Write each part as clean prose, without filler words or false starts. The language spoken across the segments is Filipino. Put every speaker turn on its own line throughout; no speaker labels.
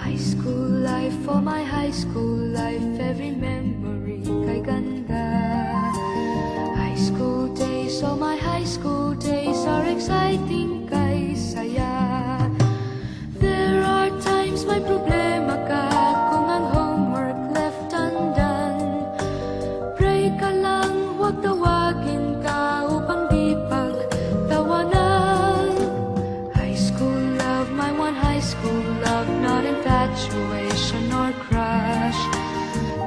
High school life, for my high school life, every memory kay ganda. High school days, oh my high school days are exciting kay saya. There are times may problema ka kung ang homework left undone. Pray ka lang, huwag tawagin ka upang di pagtawanan. High school love, my one high school love, not infatuation or crush.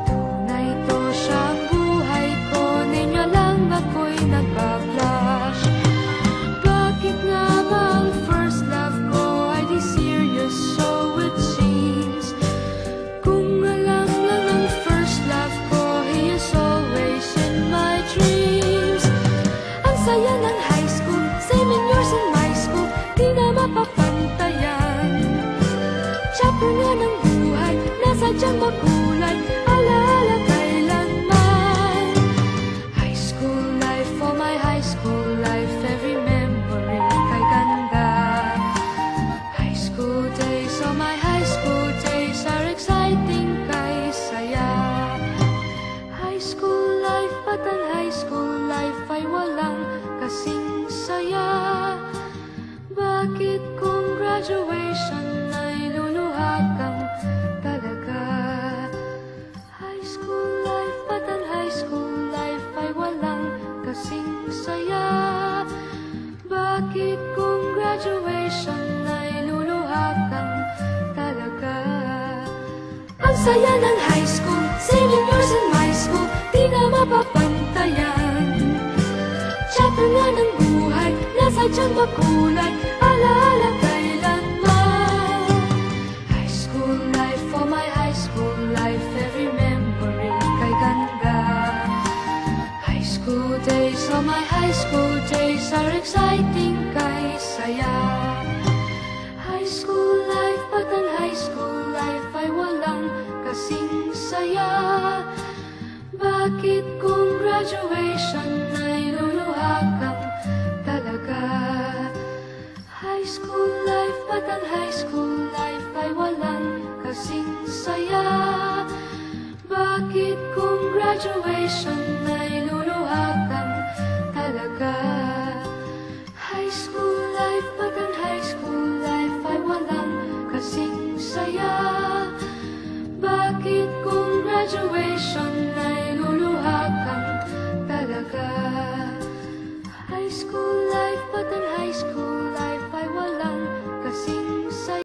Tunay to siyang buhay ko, niya lang ako'y nagbablush. Bakit nga ba ang first love ko ay di serious, so it seems? Kung alam lang ang first love ko, he is always in my dreams. Ang saya ng high school, 7 years in my school, di na mapapantayan. Chapter nga ng buhay, nasadyang makulay, alaala kailanman. High school life, for my high school life, every memory kay ganda. High school days, oh my high school days are exciting kay saya. High school life, but ang high school life ay walang kasing saya. Bakit kung graduation ay luluha kang talaga? High school life, but ang high school life ay walang kasing saya. Bakit kung graduation ay luluha kang talaga? Ang saya ng high school, 7 years in my school, di na mapapantayan. Chapter nga ng buhay, nasadyang makulay, alaala kailanman. High school life, for my high school life, every memory kay ganda. High school days, oh my high school days are exciting kay saya. High school life, but ang high school life ay walang kasing saya. Bakit kung graduation ay luluha kang talaga? High school life, but ang high school life ay walang kasing saya. Bakit kung graduation ay luluha kang talaga? High school life, but ang high school life ay walang kasing saya. Bakit kung graduation ay luluha kang talaga? High school